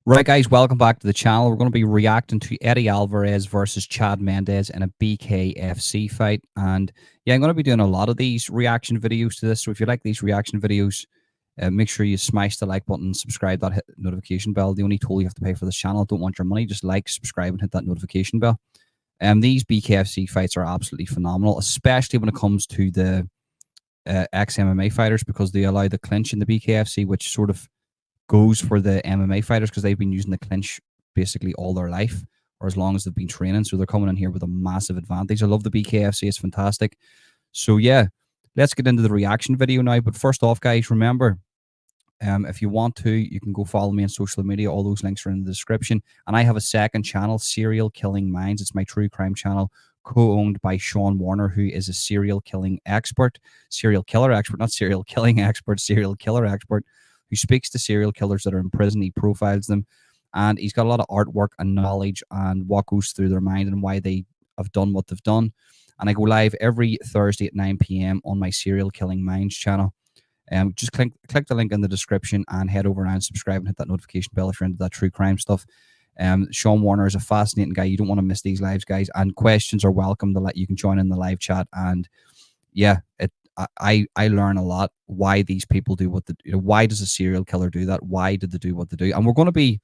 Right, guys, welcome back to the channel. We're going to be reacting to Eddie Alvarez versus Chad Mendes in a BKFC fight. And yeah, I'm going to be doing a lot of these reaction videos to this. So if you like these reaction videos, make sure you smash the like button, subscribe, that hit notification bell. The only tool you have to pay for this channel. Don't want your money. Just like, subscribe, and hit that notification bell. These BKFC fights are absolutely phenomenal, especially when it comes to the ex-MMA fighters, because they allow the clinch in the BKFC, which sort of goes for the MMA fighters because they've been using the clinch basically all their life, or as long as they've been training. So they're coming in here with a massive advantage. I love the BKFC. It's fantastic. So yeah, let's get into the reaction video now. But first off, guys, remember, if you want to, you can go follow me on social media. All those links are in the description. And I have a second channel, Serial Killing Minds. It's my true crime channel, co-owned by Sean Warner, who is a serial killing expert, serial killer expert, not serial killing expert, serial killer expert, who speaks to serial killers that are in prison. He profiles them, and he's got a lot of artwork and knowledge and what goes through their mind and why they have done what they've done. And I go live every Thursday at 9 p.m. on my Serial Killing Minds channel. Just click the link in the description and head over and subscribe and hit that notification bell if you're into that true crime stuff. Sean Warner is a fascinating guy. You don't want to miss these lives, guys. And questions are welcome. You can join in the live chat. And yeah, I learn a lot why these people do what why does a serial killer do that? Why did they do what they do? And we're going to be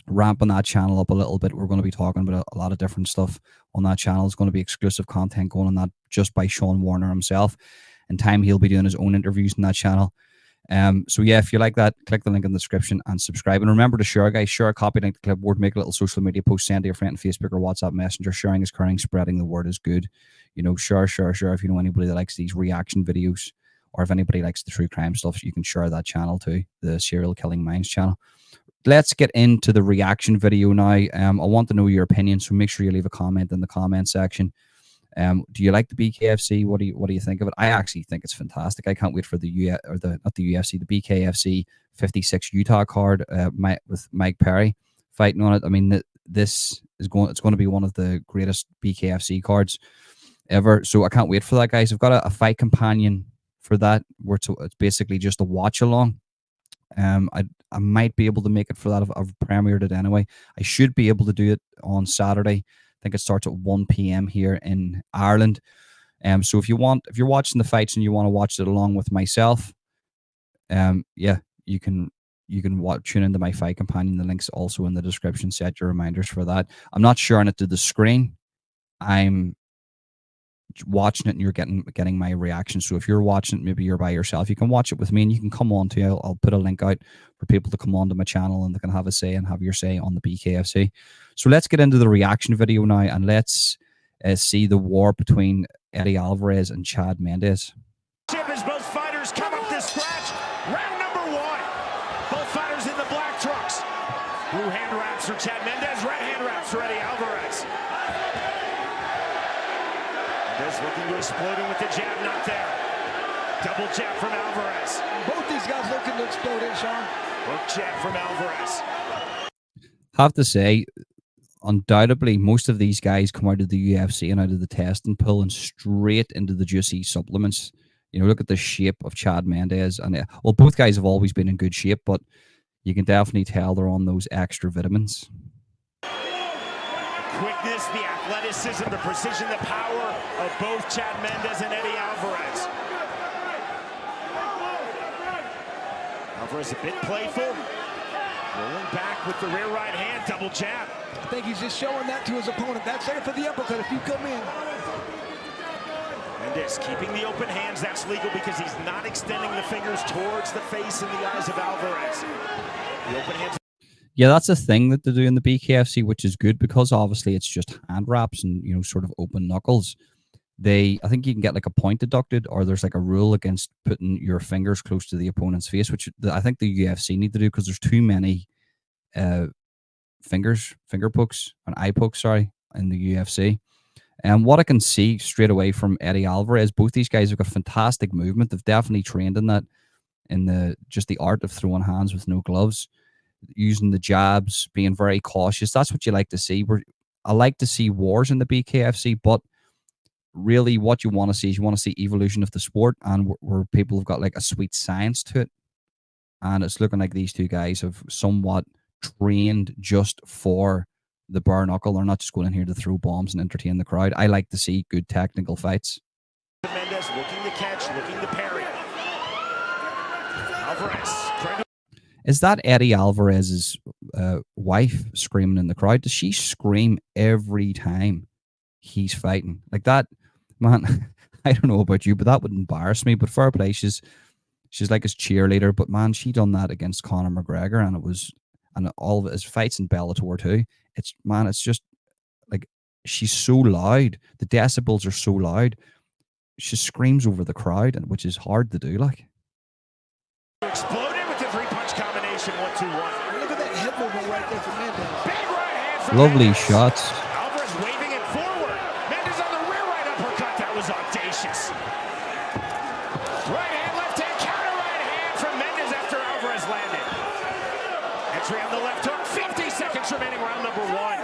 ramping that channel up a little bit. We're going to be talking about a lot of different stuff on that channel. There's going to be exclusive content going on that just by Sean Warner himself. In time, he'll be doing his own interviews on that channel. So yeah, if you like that, click the link in the description and subscribe. And remember to share, guys. Share a copy, link to clipboard, make a little social media post, send to your friend on Facebook or WhatsApp Messenger. Sharing is caring, spreading the word is good. You know, share. If you know anybody that likes these reaction videos, or if anybody likes the true crime stuff, you can share that channel too, the Serial Killing Minds channel. Let's get into the reaction video now. I want to know your opinion, so make sure you leave a comment in the comment section. Do you like the BKFC? What do you think of it? I actually think it's fantastic. I can't wait for the the BKFC 56 Utah card with Mike Perry fighting on it. I mean, it's going to be one of the greatest BKFC cards ever. So I can't wait for that, guys. I've got a fight companion for that, where it's basically just a watch along. I might be able to make it for that. I've premiered it anyway. I should be able to do it on Saturday. I think it starts at 1 p.m. here in Ireland. So if you're watching the fights and you want to watch it along with myself, yeah, you can tune into my fight companion. The link's also in the description. Set your reminders for that. I'm not sharing it to the screen. I'm watching it and you're getting my reaction. So if you're watching it, maybe you're by yourself, you can watch it with me and you can come on to. I'll put a link out for people to come on to my channel and they can have a say and have your say on the BKFC. So let's get into the reaction video now, and let's see the war between Eddie Alvarez and Chad Mendes. As both fighters come up to scratch, round number one. Both fighters in the black trunks. Blue hand wraps for Chad Mendes, red hand wraps for Eddie Alvarez. Mendes looking to explode with the jab, not there. Double jab from Alvarez. Both these guys looking to explode in, Sean. Hook jab from Alvarez. Have to say, undoubtedly, most of these guys come out of the UFC and out of the testing pool and straight into the juicy supplements. You know, look at the shape of Chad Mendes. And well, both guys have always been in good shape, but you can definitely tell they're on those extra vitamins. Quickness, the athleticism, the precision, the power of both Chad Mendes and Eddie Alvarez. Alvarez a bit playful. Rolling back with the rear right hand, double jab. I think he's just showing that to his opponent. That's there for the uppercut if you come in. Mendes keeping the open hands. That's legal because he's not extending the fingers towards the face and the eyes of Alvarez. The open hands. Yeah, that's a thing that they do in the BKFC, which is good because obviously it's just hand wraps and, you know, sort of open knuckles. I think you can get like a point deducted, or there's like a rule against putting your fingers close to the opponent's face, which I think the UFC need to do because there's too many finger pokes and eye pokes, sorry, in the UFC. And what I can see straight away from Eddie Alvarez, both these guys have got fantastic movement. They've definitely trained in that, in the art of throwing hands with no gloves, using the jabs, being very cautious. That's what you like to see. I like to see wars in the BKFC, but really what you want to see is you want to see evolution of the sport, and where people have got like a sweet science to it. And it's looking like these two guys have somewhat trained just for the bare knuckle. They're not just going in here to throw bombs and entertain the crowd. I like to see good technical fights. Mendes looking to catch, looking to parry. Alvarez. Is that Eddie Alvarez's wife screaming in the crowd? Does she scream every time he's fighting? Like that, man, I don't know about you, but that would embarrass me. But fair play, she's like his cheerleader. But man, she done that against Conor McGregor, and all of his fights in Bellator too. It's just like she's so loud. The decibels are so loud. She screams over the crowd, and which is hard to do. Like exploded with the three-punch combination. 1-2-1. Look at that head movement right there from Mendes. Big right hand from lovely Mendes. shots. Alvarez waving it forward. Mendes on the rear right uppercut. That was audacious. Right hand, left hand, counter right hand from Mendes after Alvarez landed. Entry on the left hook. 50 seconds remaining, round number 1.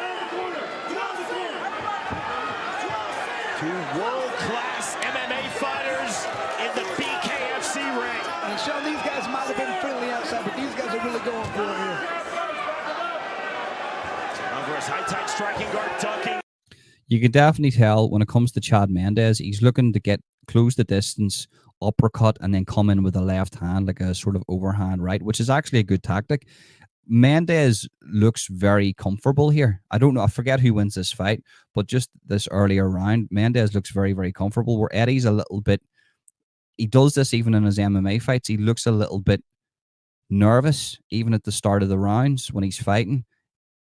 Two world-class MMA fighters in the BKFC ring. And Sean, these guys might have been friendly outside, but these guys are really going for it here. Alvarez high tight striking guard ducking. You can definitely tell when it comes to Chad Mendes, he's looking to close the distance, uppercut, and then come in with a left hand, like a sort of overhand right, which is actually a good tactic. Mendes looks very comfortable here. I don't know. I forget who wins this fight, but just this earlier round, Mendes looks very, very comfortable, where Eddie's a little bit, he does this even in his MMA fights. He looks a little bit nervous, even at the start of the rounds when he's fighting.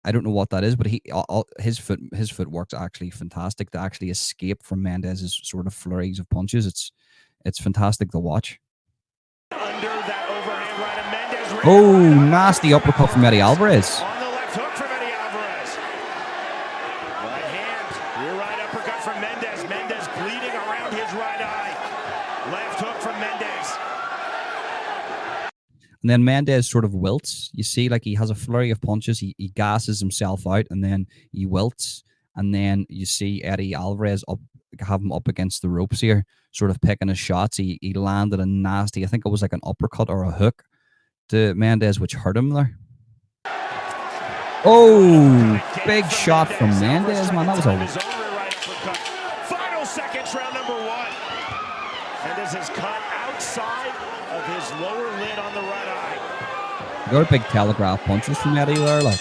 I don't know what that is, but his footwork's actually fantastic to actually escape from Mendes's sort of flurries of punches. It's fantastic to watch. Under that overhand right of Mendes. Oh, nasty uppercut from Eddie Alvarez. On the left hook from Eddie Alvarez. Right hand, rear right uppercut from Mendes. Mendes bleeding around his right eye. Left hook from Mendes. And then Mendes sort of wilts. You see, like he has a flurry of punches. He gasses himself out, and then he wilts. And then you see Eddie Alvarez have him up against the ropes here, sort of picking his shots. He landed a nasty, I think it was like an uppercut or a hook to Mendes, which hurt him there. Oh, big shot from Mendes, man. That was a... Final seconds, round number 1. Mendes is cut outside of his lower lid on the right eye. Got a big telegraph punches from Eddie there, like.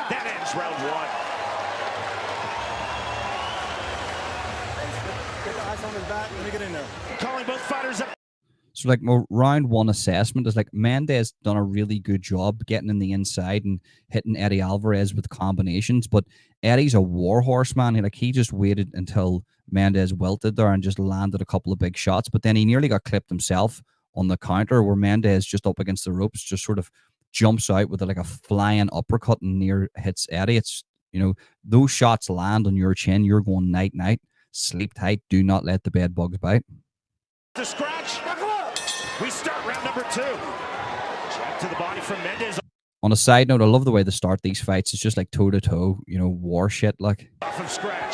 That ends round 1. Calling both fighters up. So like my round 1 assessment is like Mendes done a really good job getting in the inside and hitting Eddie Alvarez with combinations, but Eddie's a warhorse, man. He just waited until Mendes wilted there and just landed a couple of big shots, but then he nearly got clipped himself on the counter, where Mendes just up against the ropes just sort of jumps out with like a flying uppercut and near hits Eddie. It's, those shots land on your chin, you're going night night. Sleep tight. Do not let the bed bugs bite. The scratch. We start round number 2. Jab to the body from Mendes. On a side note, I love the way they start these fights. It's just like toe to toe, war shit. Like off of scratch.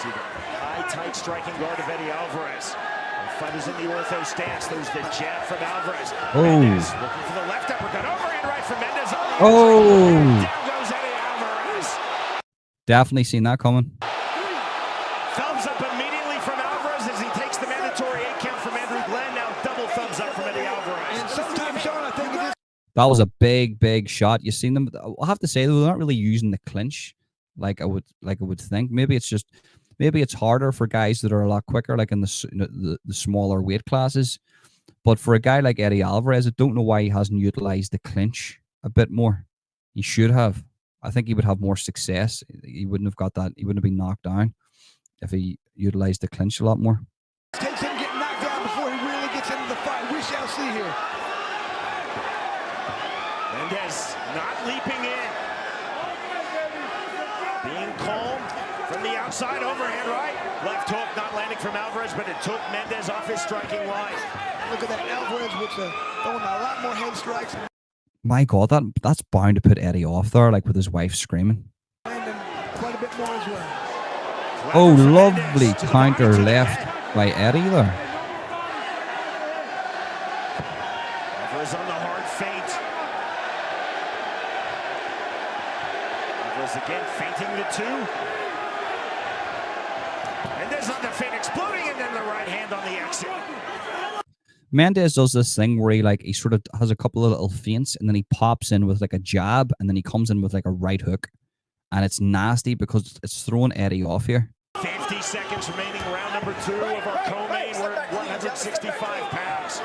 See the high tight striking guard of Eddie Alvarez. The fighters in the ortho stance. There's the jab from Alvarez. Oh. Mendes looking for the left uppercut. Overhand right from Mendes. Oh. Down goes Eddie Alvarez. Definitely seen that coming. Thumbs up immediately from Alvarez as he takes the mandatory 8 count from Andrew Glenn. Now double thumbs up from Eddie Alvarez. And sometimes, Sean, I think it is. That was a big, big shot. You've seen them. I'll have to say they're not really using the clinch like I would think. Maybe it's harder for guys that are a lot quicker, like in the smaller weight classes. But for a guy like Eddie Alvarez, I don't know why he hasn't utilized the clinch a bit more. He should have. I think he would have more success. He wouldn't have got that. He wouldn't have been knocked down if he utilized the clinch a lot more. Takes him getting knocked down before he really gets into the fight. We shall see here. Mendes not leaping in. Being calm from the outside, overhand right. Left hook not landing from Alvarez, but it took Mendes off his striking line. Look at that Alvarez with throwing a lot more head strikes. My God, that's bound to put Eddie off there, like with his wife screaming. And quite a bit more as well. Oh, lovely counter left by Eddie there. Alvarez on the hard feint. Alvarez again feinting the two. Mendes on the feint, exploding, and then the right hand on the exit. Mendes does this thing where he sort of has a couple of little feints, and then he pops in with like a jab, and then he comes in with like a right hook, and it's nasty because it's throwing Eddie off here. 50 seconds remaining, round number 2 of our co-main. We're at 165 pounds.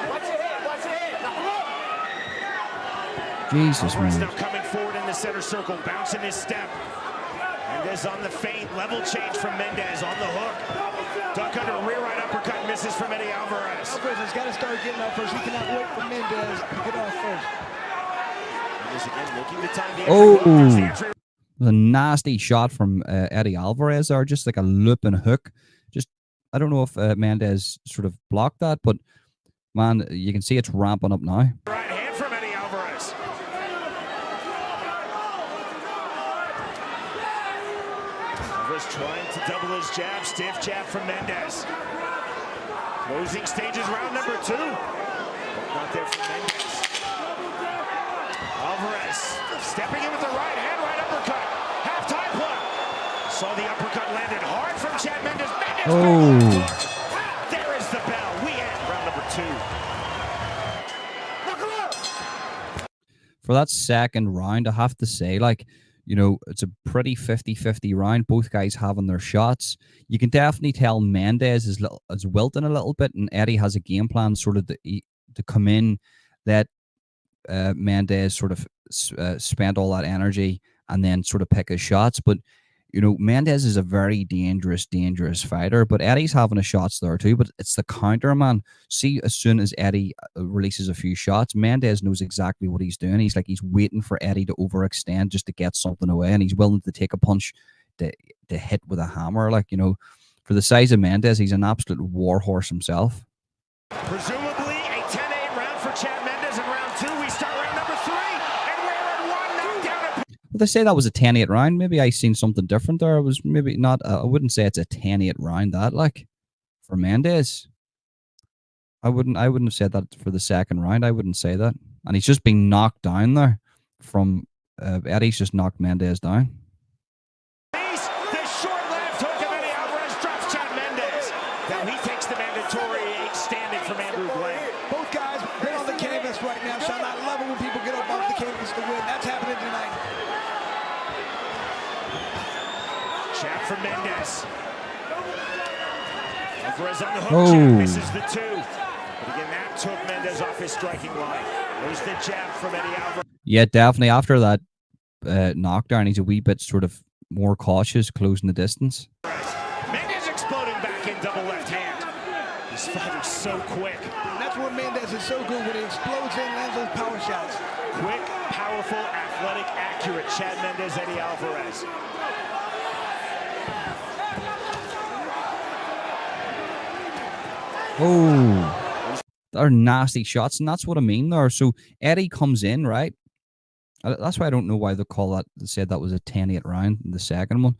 Jesus, Alvarez man. now coming forward in the center circle, bouncing his step. Mendes on the feint, level change from Mendes on the hook. Duck under, rear right uppercut, misses from Eddie Alvarez. Alvarez has got to start getting up first. He cannot wait for Mendes to get off first. Mendes again looking to time the entry. Oh, the nasty shot from Eddie Alvarez there, just like a looping hook. Just, I don't know if Mendes sort of blocked that, but man, you can see it's ramping up now. Right hand from Eddie Alvarez. Alvarez trying to double his jab, stiff jab from Mendes. Closing stages, round number 2. Not there from Mendes. Alvarez stepping in with the right hand, right uppercut. Half-time play. Saw the uppercut landed hard from Chad Mendes. Oh. There is the bell. We end round number 2. For that second round, I have to say, it's a pretty 50-50 round. Both guys having their shots. You can definitely tell Mendes is wilting a little bit, and Eddie has a game plan sort of to come in that Mendes sort of spent all that energy and then sort of pick his shots. But Mendes is a very dangerous fighter, but Eddie's having his shots there too. But it's the counter, man. See, as soon as Eddie releases a few shots, Mendes knows exactly what he's doing. He's waiting for Eddie to overextend just to get something away, and he's willing to take a punch to hit with a hammer. For the size of Mendes, he's an absolute warhorse himself. Presumably a 10-8 round for Chad Mendes in round 2. We start round number 3, and we're at 1 knockdown. Well, they say that was a 10-8 round. Maybe I seen something different there. It was maybe not. I wouldn't say it's a 10-8 round. That for Mendes, I wouldn't have said that for the second round. I wouldn't say that. And he's just been knocked down there from Eddie's just knocked Mendes down. The short left hook of Eddie Alvarez drops Chad Mendes. Now he takes the mandatory 8 standing from Andrew Glenn. Both guys been on the canvas right now, so I love it when people get up off the canvas to win. That's happening tonight. Jab from Mendes. Alvarez on the hook, jab misses the 2. But again, that took Mendes off his striking line. There's the jab from Eddie Alvarez. Yeah, definitely. After that knockdown, he's a wee bit sort of more cautious, closing the distance. Mendes exploding back in double left hand. This fighter's so quick. That's where Mendes is so good when he explodes in, lands those power shots. Quick, powerful, athletic, accurate. Chad Mendes, Eddie Alvarez. Oh, they're nasty shots, and that's what I mean there. So Eddie comes in, right? That's why I don't know why they said that was a 10-8 round, the second one.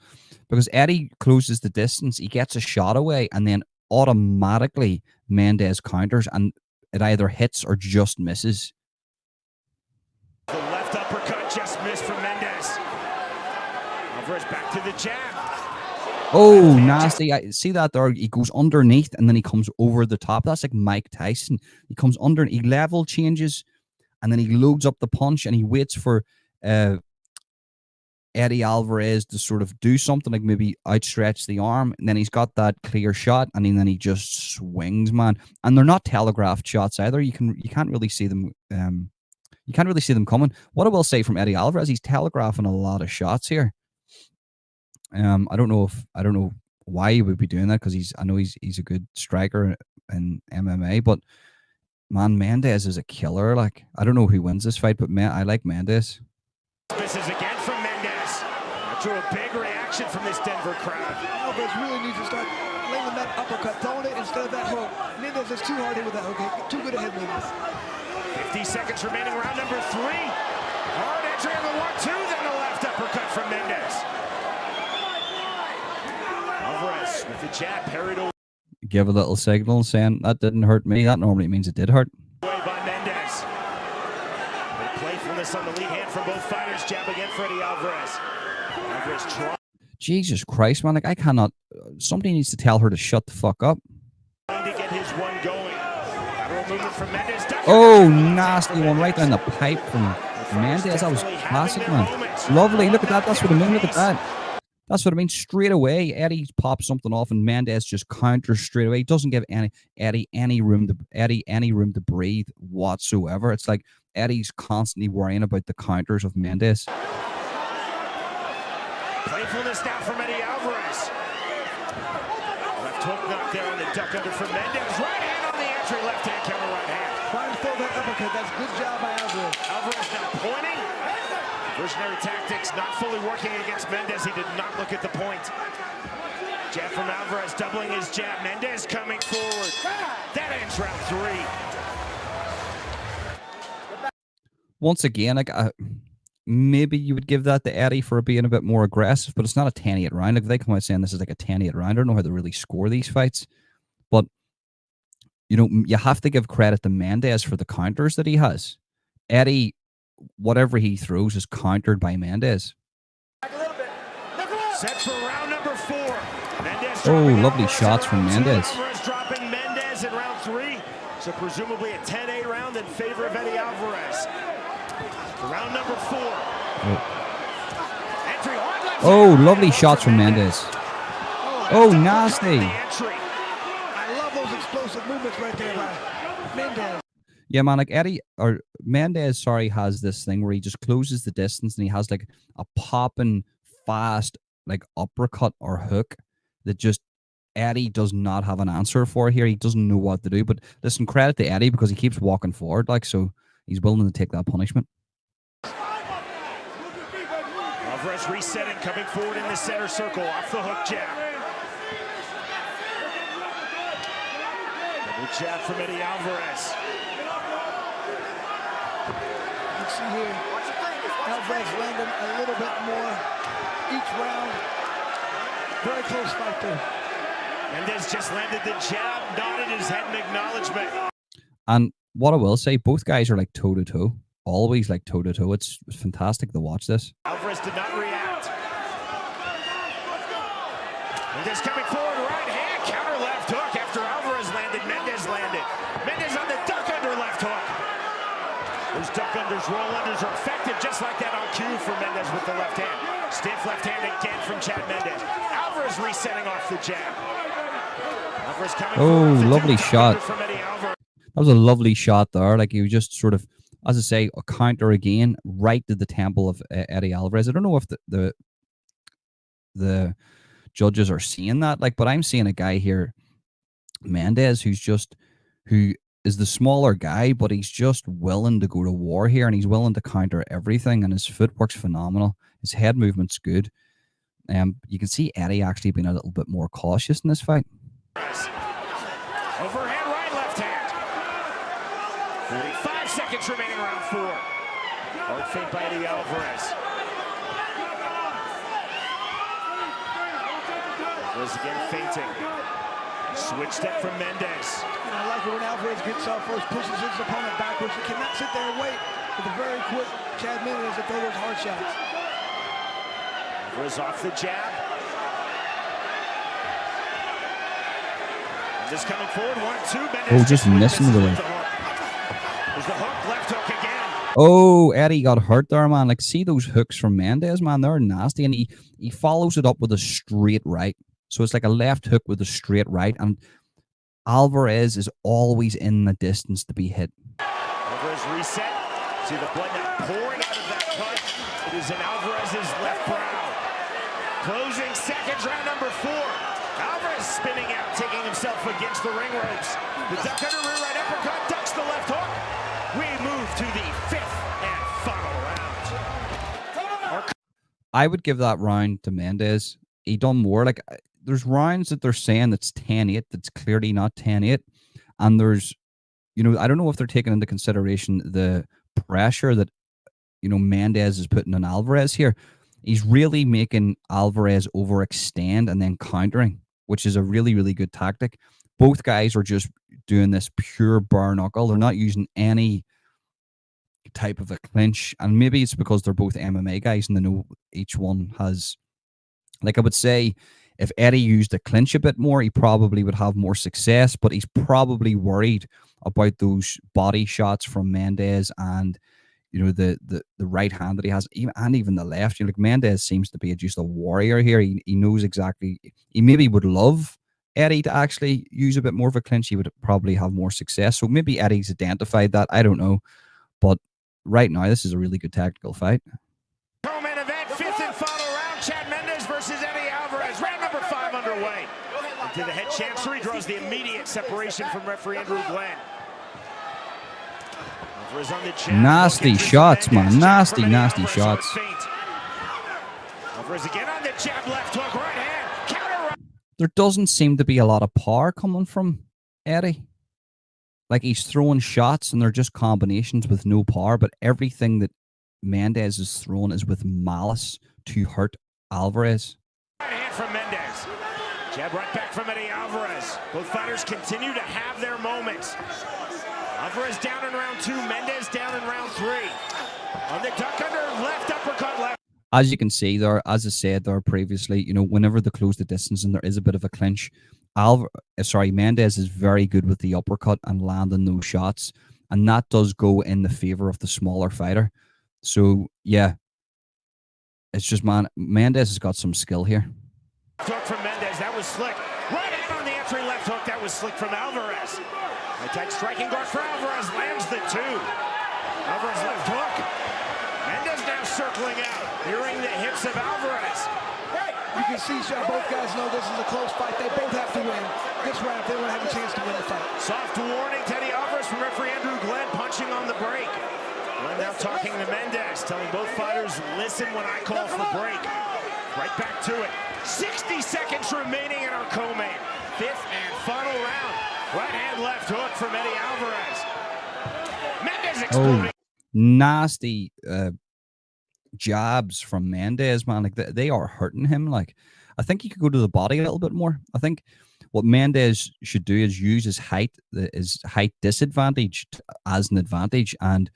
Because Eddie closes the distance, he gets a shot away, and then automatically Mendes counters, and it either hits or just misses. The left uppercut just missed from Mendes. Alvarez back to the jab. Oh, nasty. I see that there. He goes underneath, and then he comes over the top. That's like Mike Tyson. He comes under, he level changes, and then he loads up the punch, and he waits for Eddie Alvarez to sort of do something, like maybe outstretch the arm, and then he's got that clear shot, and then he just swings, man. And they're not telegraphed shots either. You can't really see them. You can't really see them coming. What I will say from Eddie Alvarez, he's telegraphing a lot of shots here. I don't know why he would be doing that, because I know he's a good striker in MMA, but man, Mendes is a killer. I don't know who wins this fight, but I like Mendes. This is again from Mendes. Drew a big reaction from this Denver crowd. Alvarez really needs to start laying that uppercut, throwing it instead of that hook. Mendes is too hard hit with that hook. Too good a head movement. 50 seconds remaining, round number 3. Hard entry on the 1-2, then the left uppercut from Mendes. Alvarez with the jab parried away Give a little signal saying that didn't hurt me. That normally means it did hurt. by Mendes. The playfulness on the lead hand from both fighters. Jab again for Eddie Alvarez. Alvarez trying Jesus Christ, man. Like, I cannot. Somebody needs to tell her to shut the fuck up. to get his one going. Lateral movement from Mendes. Oh, nasty one right down the pipe from Mendes. That was classic, man. Lovely. Look at that. That's what I mean. Look at that. That's what I mean. Straight away, Eddie pops something off, and Mendes just counters straight away. He doesn't give Eddie any room to breathe whatsoever. It's like Eddie's constantly worrying about the counters of Mendes. Playfulness now from Eddie Alvarez. Left hook knocked there on the duck under from Mendes. Right hand on the entry, left hand counter right hand. Trying to throw that uppercut. That's a good job by Alvarez. Alvarez now pointing. Versionary tactics not fully working against Mendes. He did not look at the point. Jab from Alvarez, doubling his jab. Mendes coming forward. That ends round 3. Once again, like, maybe you would give that to Eddie for being a bit more aggressive, but it's not a 10-8 round. Like, if they come out saying this is like a 10-8 round, I don't know how to really score these fights. But, you know, you have to give credit to Mendes for the counters that he has. Eddie, whatever he throws is countered by Mendes. Set for round number 4. Mendes Oh, dropping lovely Alvarez shots in from round 2. Mendes. Alvarez dropping Mendes in round 3. So presumably a 10-8 round in favor of Eddie Alvarez. Round number 4. Entry hard left. Oh, lovely shots from Mendes. Oh, nasty. I love those explosive movements right there by Mendes. Yeah, man, like Mendes, has this thing where he just closes the distance and he has like a popping, fast, like uppercut or hook that just Eddie does not have an answer for here. He doesn't know what to do. But listen, credit to Eddie because he keeps walking forward, like, so he's willing to take that punishment. Alvarez resetting, coming forward in the center circle, off the hook jab. Double jab from Eddie Alvarez. You see here, Alvarez landing a little bit more each round. Very close fight there. Mendes just landed the jab, nodded his head in acknowledgement. And what I will say, both guys are like toe-to-toe. Always like toe-to-toe. It's fantastic to watch this. Alvarez did not react. Mendes coming forward, right hand, counter left hook after Alvarez landed, Mendes landed. Mendes on the duck under left hook. Those duck unders, roll unders are effective just like that on cue for Mendes with the left hand. Stiff left hand again from Chad Mendes. Alvarez resetting off the jab. Alvarez coming forward. Lovely shot. From Eddie Alvarez. That was a lovely shot there. Like, you just sort of, as I say, a counter again, right to the temple of Eddie Alvarez. I don't know if the judges are seeing that, like, but I'm seeing a guy here, Mendes, who is the smaller guy, but he's just willing to go to war here, and he's willing to counter everything, and his footwork's phenomenal. His head movement's good. You can see Eddie actually being a little bit more cautious in this fight. Overhand right, left hand. 45 seconds remaining, round 4. Hard feint by Eddie Alvarez. Alvarez again feinting. Switch step from Mendes. And I like it when Alvarez gets off first, pushes his opponent backwards. You cannot sit there and wait for the very quick Chad Mendes to throw those hard shots. Alvarez off the jab. Just coming forward, 1-2. Mendes just missing the way. There's the hook, left hook again. Oh, Eddie got hurt there, man. Like, see those hooks from Mendes, man? They're nasty. And he follows it up with a straight right. So it's like a left hook with a straight right. And Alvarez is always in the distance to be hit. Alvarez reset. See the blood now pouring out of that cut. It is in Alvarez's left brow. Closing seconds, round number 4. Alvarez spinning out, taking himself against the ring ropes. The duck under rear right uppercut, ducks the left hook. We move to the 5th and final round. I would give that round to Mendes. He done more. Like, there's rounds that they're saying that's 10-8, that's clearly not 10-8. And there's, you know, I don't know if they're taking into consideration the pressure that, you know, Mendes is putting on Alvarez here. He's really making Alvarez overextend and then countering, which is a really, really good tactic. Both guys are just doing this pure bare knuckle. They're not using any type of a clinch, and maybe it's because they're both MMA guys and they know each one has, like, I would say if Eddie used a clinch a bit more, he probably would have more success, but he's probably worried about those body shots from Mendes and, you know, the right hand that he has, even the left. You know, like, Mendes seems to be just a warrior here. He knows exactly. He maybe would love Eddie to actually use a bit more of a clinch. He would probably have more success. So maybe Eddie's identified that. I don't know. But right now, this is a really good tactical fight. Co-main event, fifth and final round. Chad Mendes versus Eddie Alvarez. Round number 5 underway. Into the head chancery, draws the immediate separation from referee Andrew Glenn. Alvarez on the jab. Nasty shots, man. Nasty shots. Alvarez again on the jab, left hook, right hand. Counter. There doesn't seem to be a lot of power coming from Eddie. Like, he's throwing shots and they're just combinations with no power, but everything that Mendes is throwing is with malice to hurt Alvarez. Right hand from Mendes. Jab right back from Eddie Alvarez. Both fighters continue to have their moments. Alvarez down in round 2, Mendes down in round 3. On the duck under, left uppercut, left. As you can see there, as I said there previously, you know, whenever they close the distance and there is a bit of a clinch, Mendes is very good with the uppercut and landing those shots, and that does go in the favor of the smaller fighter. So yeah, it's just, man, Mendes has got some skill here. Hook from Mendes, that was slick. Right hand on the entry, left hook, that was slick from Alvarez. High-tech striking guard for Alvarez, lands the 2. Alvarez left hook. Mendes now circling out, hearing the hips of Alvarez. You can see, Sean, both guys know this is a close fight. They both have to win this round if they want to have a chance to win the fight. Soft warning, Teddy Alvarez from referee Andrew Glenn, punching on the break. Glenn now talking to Mendes, telling both fighters, listen when I call for break. Right back to it. 60 seconds remaining in our co-main. 5th and final round. Right hand, left hook from Eddie Alvarez. Mendes exploding. Oh, nasty jabs from Mendes, man. Like, they are hurting him. Like, I think he could go to the body a little bit more. I think what Mendes should do is use his height disadvantage as an advantage, and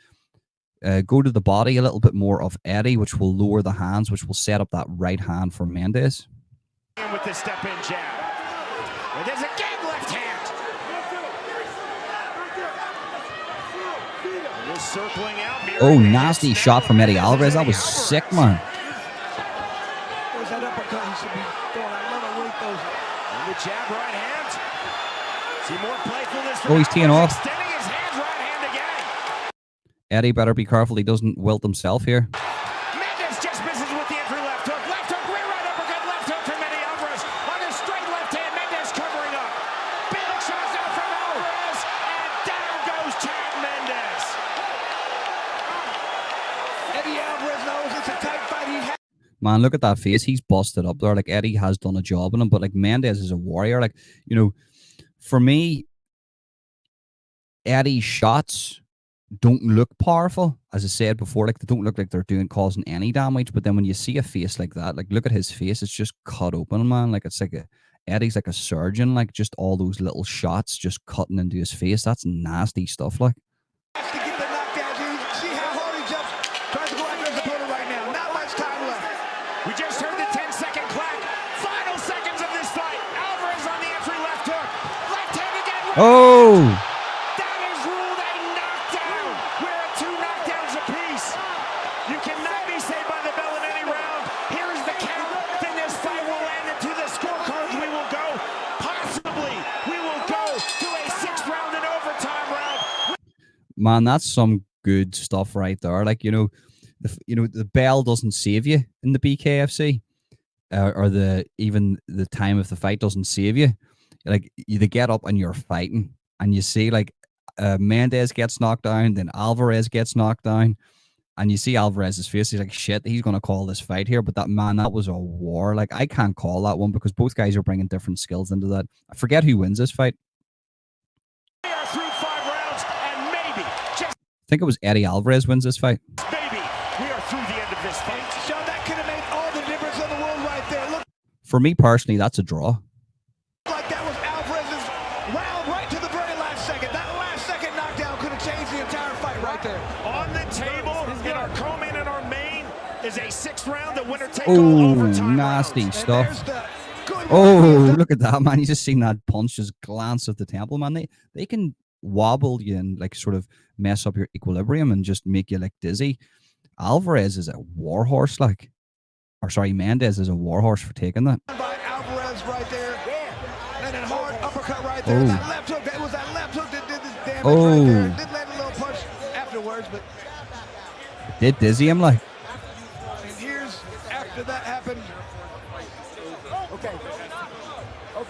go to the body a little bit more of Eddie, which will lower the hands, which will set up that right hand for Mendes. With the step-in jab. Mendes again, left hand. Circling out. Oh, nasty shot from Eddie Alvarez. That was sick, man. There's that uppercut he should be throwing. I love the way he throws it. And the jab, right hand. See more playfulness from Oh, he's teeing off. extending his hands, right hand again. Eddie better be careful he doesn't wilt himself here. Mendes just misses with the entry, left hook, rear right uppercut, left hook from Eddie Alvarez. On his straight left hand, Mendes covering up. Big shots out from Alvarez, and down goes Chad Mendes. Eddie Alvarez knows it's a tight fight. He has. Man, look at that face. He's busted up there. Like, Eddie has done a job on him, but like, Mendes is a warrior. Like, you know, for me, Eddie's shots don't look powerful. As I said before, like, they don't look like they're causing any damage. But then when you see a face like that, like, look at his face, it's just cut open, man. Like, it's like Eddie's like a surgeon. Like, just all those little shots just cutting into his face. That's nasty stuff. Like, To get the knockdown, dude. See how hard he just tries to go after his opponent right now. Not much time left. We just heard the 10-second clack. Final seconds of this fight. Alvarez on the entry, left hook. Left hand again. Right oh, That is ruled a knockdown. We're at 2 knockdowns apiece. You cannot be saved by the bell in any round. Here is the count. Then this fight will land into the scorecards. We will go, possibly, we will go to a 6th round and overtime round. man, that's some good stuff right there. Like, you know, the bell doesn't save you in the BKFC, or even the time of the fight doesn't save you. Like, you get up and you're fighting, and you see, like, Mendes gets knocked down, then Alvarez gets knocked down, and you see Alvarez's face. He's like, shit, he's gonna call this fight here. But that was a war. Like, I can't call that one because both guys are bringing different skills into that. I forget who wins this fight. We are through 5 rounds, and maybe, just I think it was Eddie Alvarez wins this fight. maybe, we are through the end of this fight. Sean, that could have made all the difference in the world right there. Look For me personally, that's a draw. like that was Alvarez's round right to the very last second. That last second knockdown could have changed the entire fight right there. On the table. next round, the winner take all overtime nasty rounds. stuff. Oh, look at that, man. You just seen that punch just glance at the temple, man. They can wobble you and like sort of mess up your equilibrium and just make you like dizzy. Alvarez is a warhorse, like, or sorry, Mendes is a warhorse for taking that. By Alvarez right there. And then hard uppercut right there. That left hook, that was that left hook that did this damage right there. Did land a little punch afterwards, but did dizzy him, like. And here's after that happened. Okay.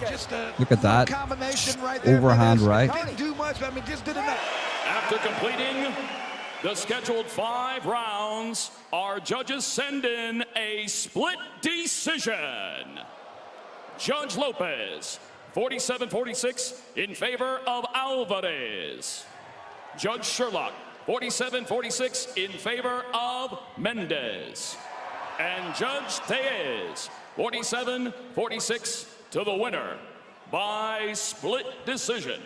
Just a look at that combination right there. Overhand right. Didn't do much, but I mean, just did enough. After completing the scheduled 5 rounds, our judges send in a split decision. Judge Lopez, 47-46 in favor of Alvarez. Judge Sherlock, 47-46 in favor of Mendes. And Judge Tellez, 47-46 to the winner by split decision.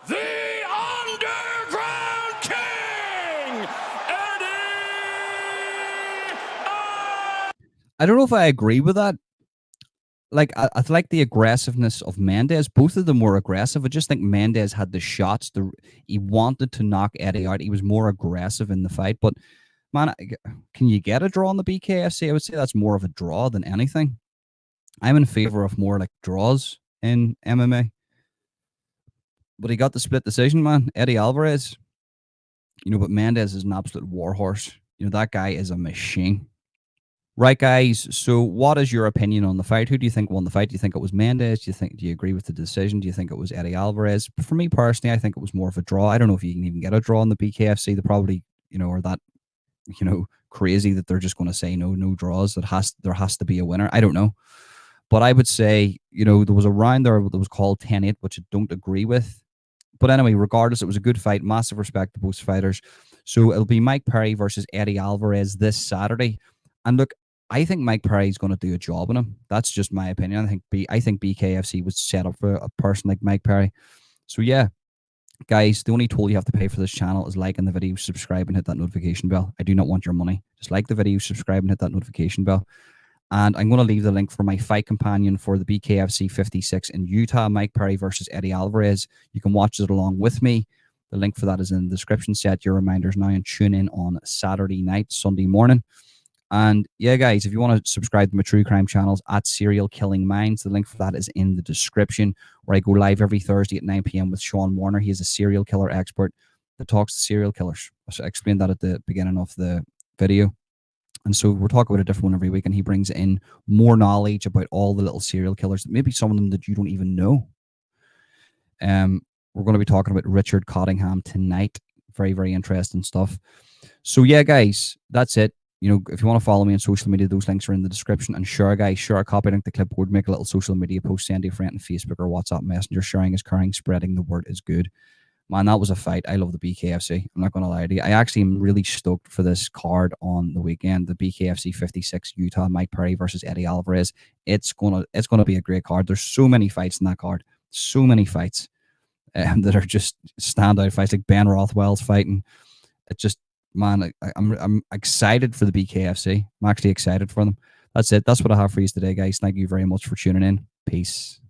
The Underground King, Eddie! I don't know if I agree with that. Like, I like the aggressiveness of Mendes. Both of them were aggressive. I just think Mendes had the shots. He wanted to knock Eddie out. He was more aggressive in the fight. But, man, can you get a draw on the BKFC? I would say that's more of a draw than anything. I'm in favor of more like draws in MMA. But he got the split decision, man. Eddie Alvarez. But Mendes is an absolute warhorse. That guy is a machine. Right, guys. So what is your opinion on the fight? Who do you think won the fight? Do you think it was Mendes? Do you agree with the decision? Do you think it was Eddie Alvarez? But for me personally, I think it was more of a draw. I don't know if you can even get a draw in the BKFC. They probably, are that, crazy that they're just going to say no draws. There has to be a winner. I don't know. But I would say, there was a round there that was called 10-8, which I don't agree with. But anyway, regardless, it was a good fight. Massive respect to both fighters. So it'll be Mike Perry versus Eddie Alvarez this Saturday. And look, I think Mike Perry is going to do a job on him. That's just my opinion. I think BKFC was set up for a person like Mike Perry. So yeah, guys, the only toll you have to pay for this channel is liking the video, subscribe, and hit that notification bell. I do not want your money. Just like the video, subscribe, and hit that notification bell. And I'm going to leave the link for my fight companion for the BKFC 56 in Utah, Mike Perry versus Eddie Alvarez. You can watch it along with me. The link for that is in the description. Set your reminders now and tune in on Saturday night, Sunday morning. And yeah, guys, if you want to subscribe to my true crime channels at Serial Killing Minds, the link for that is in the description, where I go live every Thursday at 9 p.m. with Sean Warner. He is a serial killer expert that talks to serial killers. I explained that at the beginning of the video. And so we're talking about a different one every week, and he brings in more knowledge about all the little serial killers, maybe some of them that you don't even know. We're going to be talking about Richard Cottingham tonight. Very, very interesting stuff. So yeah, guys, that's it. If you want to follow me on social media, those links are in the description. And sure, guys, share a copy, link the clipboard, make a little social media post, send to a friend on Facebook or WhatsApp Messenger. Sharing is caring, spreading the word is good. Man, that was a fight. I love the BKFC. I'm not going to lie to you. I actually am really stoked for this card on the weekend. The BKFC 56 Utah, Mike Perry versus Eddie Alvarez. It's gonna be a great card. There's so many fights in that card. So many fights that are just standout fights, like Ben Rothwell's fighting. It just, man, I'm excited for the BKFC. I'm actually excited for them. That's it. That's what I have for you today, guys. Thank you very much for tuning in. Peace.